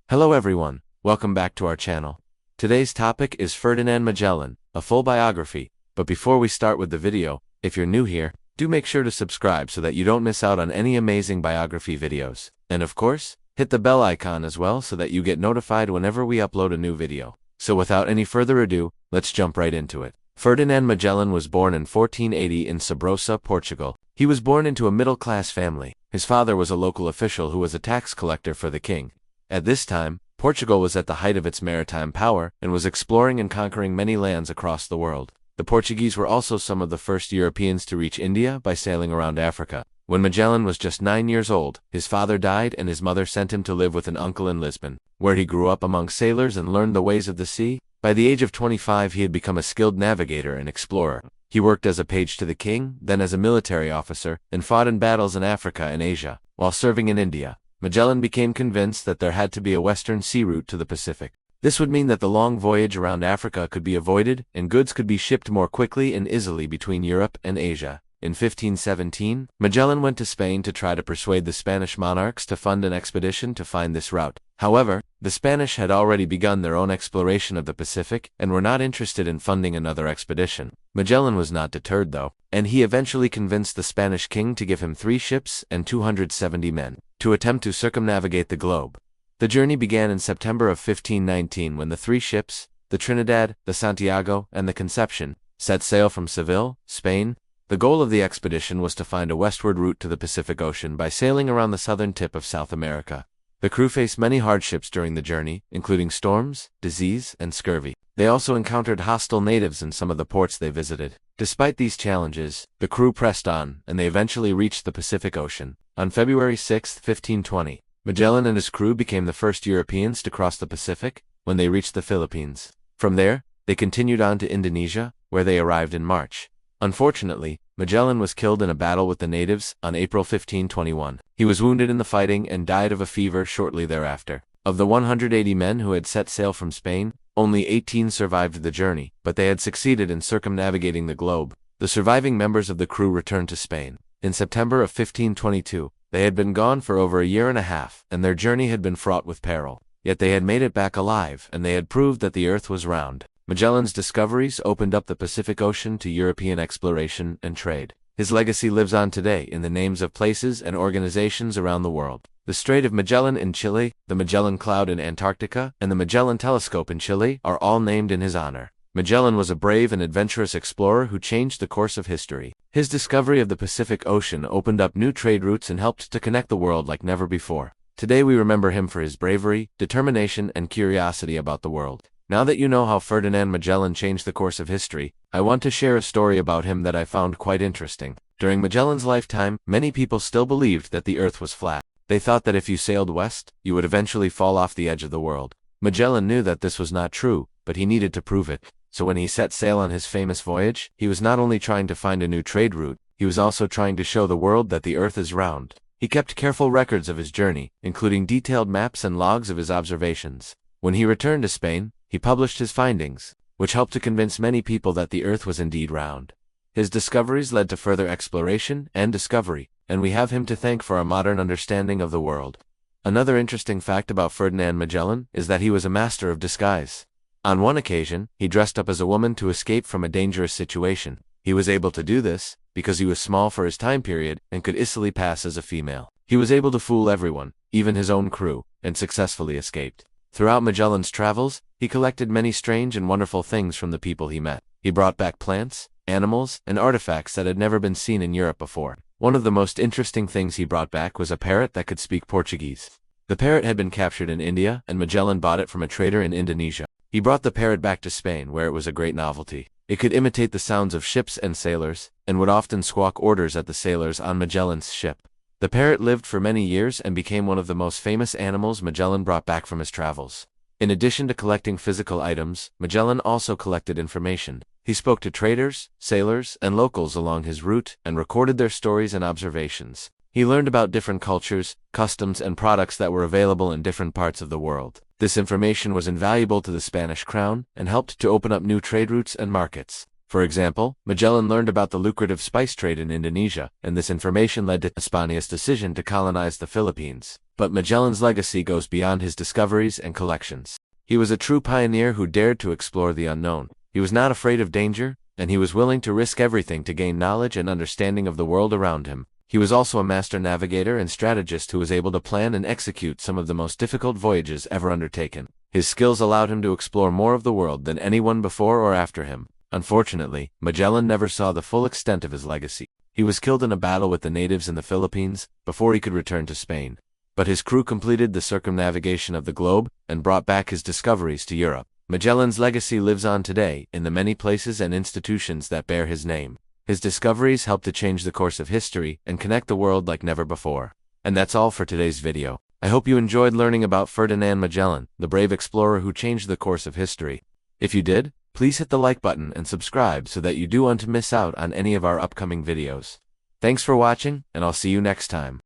Hello everyone, welcome back to our channel. Today's topic is Ferdinand Magellan, a full biography. But before we start with the video, if you're new here, do make sure to subscribe so that you don't miss out on any amazing biography videos. And of course, hit the bell icon as well so that you get notified whenever we upload a new video. So without any further ado, let's jump right into it. Ferdinand Magellan was born in 1480 in Sabrosa, Portugal. He was born into a middle-class family. His father was a local official who was a tax collector for the king. At this time, Portugal was at the height of its maritime power and was exploring and conquering many lands across the world. The Portuguese were also some of the first Europeans to reach India by sailing around Africa. When Magellan was just 9 years old, his father died and his mother sent him to live with an uncle in Lisbon, where he grew up among sailors and learned the ways of the sea. By the age of 25, he had become a skilled navigator and explorer. He worked as a page to the king, then as a military officer, and fought in battles in Africa and Asia. While serving in India, Magellan became convinced that there had to be a western sea route to the Pacific. This would mean that the long voyage around Africa could be avoided, and goods could be shipped more quickly and easily between Europe and Asia. In 1517, Magellan went to Spain to try to persuade the Spanish monarchs to fund an expedition to find this route. However, the Spanish had already begun their own exploration of the Pacific and were not interested in funding another expedition. Magellan was not deterred though, and he eventually convinced the Spanish king to give him 3 ships and 270 men to attempt to circumnavigate the globe. The journey began in September of 1519 when the 3 ships, the Trinidad, the Santiago, and the Conception, set sail from Seville, Spain. The goal of the expedition was to find a westward route to the Pacific Ocean by sailing around the southern tip of South America. The crew faced many hardships during the journey, including storms, disease, and scurvy. They also encountered hostile natives in some of the ports they visited. Despite these challenges, the crew pressed on, and they eventually reached the Pacific Ocean. On February 6, 1520, Magellan and his crew became the first Europeans to cross the Pacific when they reached the Philippines. From there, they continued on to Indonesia, where they arrived in March. Unfortunately, Magellan was killed in a battle with the natives on April 1521. He was wounded in the fighting and died of a fever shortly thereafter. Of the 180 men who had set sail from Spain, only 18 survived the journey, but they had succeeded in circumnavigating the globe. The surviving members of the crew returned to Spain. In September of 1522, they had been gone for over a year and a half, and their journey had been fraught with peril. Yet they had made it back alive, and they had proved that the earth was round. Magellan's discoveries opened up the Pacific Ocean to European exploration and trade. His legacy lives on today in the names of places and organizations around the world. The Strait of Magellan in Chile, the Magellan Cloud in Antarctica, and the Magellan Telescope in Chile are all named in his honor. Magellan was a brave and adventurous explorer who changed the course of history. His discovery of the Pacific Ocean opened up new trade routes and helped to connect the world like never before. Today we remember him for his bravery, determination, and curiosity about the world. Now that you know how Ferdinand Magellan changed the course of history, I want to share a story about him that I found quite interesting. During Magellan's lifetime, many people still believed that the earth was flat. They thought that if you sailed west, you would eventually fall off the edge of the world. Magellan knew that this was not true, but he needed to prove it. So when he set sail on his famous voyage, he was not only trying to find a new trade route, he was also trying to show the world that the earth is round. He kept careful records of his journey, including detailed maps and logs of his observations. When he returned to Spain, he published his findings, which helped to convince many people that the earth was indeed round. His discoveries led to further exploration and discovery, and we have him to thank for our modern understanding of the world. Another interesting fact about Ferdinand Magellan is that he was a master of disguise. On one occasion, he dressed up as a woman to escape from a dangerous situation. He was able to do this because he was small for his time period and could easily pass as a female. He was able to fool everyone, even his own crew, and successfully escaped. Throughout Magellan's travels, he collected many strange and wonderful things from the people he met. He brought back plants, animals, and artifacts that had never been seen in Europe before. One of the most interesting things he brought back was a parrot that could speak Portuguese. The parrot had been captured in India, and Magellan bought it from a trader in Indonesia. He brought the parrot back to Spain, where it was a great novelty. It could imitate the sounds of ships and sailors, and would often squawk orders at the sailors on Magellan's ship. The parrot lived for many years and became one of the most famous animals Magellan brought back from his travels. In addition to collecting physical items, Magellan also collected information. He spoke to traders, sailors, and locals along his route and recorded their stories and observations. He learned about different cultures, customs, and products that were available in different parts of the world. This information was invaluable to the Spanish crown and helped to open up new trade routes and markets. For example, Magellan learned about the lucrative spice trade in Indonesia, and this information led to Espana's decision to colonize the Philippines. But Magellan's legacy goes beyond his discoveries and collections. He was a true pioneer who dared to explore the unknown. He was not afraid of danger, and he was willing to risk everything to gain knowledge and understanding of the world around him. He was also a master navigator and strategist who was able to plan and execute some of the most difficult voyages ever undertaken. His skills allowed him to explore more of the world than anyone before or after him. Unfortunately, Magellan never saw the full extent of his legacy. He was killed in a battle with the natives in the Philippines before he could return to Spain. But his crew completed the circumnavigation of the globe and brought back his discoveries to Europe. Magellan's legacy lives on today in the many places and institutions that bear his name. His discoveries helped to change the course of history and connect the world like never before. And that's all for today's video. I hope you enjoyed learning about Ferdinand Magellan, the brave explorer who changed the course of history. If you did, please hit the like button and subscribe so that you don't miss out on any of our upcoming videos. Thanks for watching, and I'll see you next time.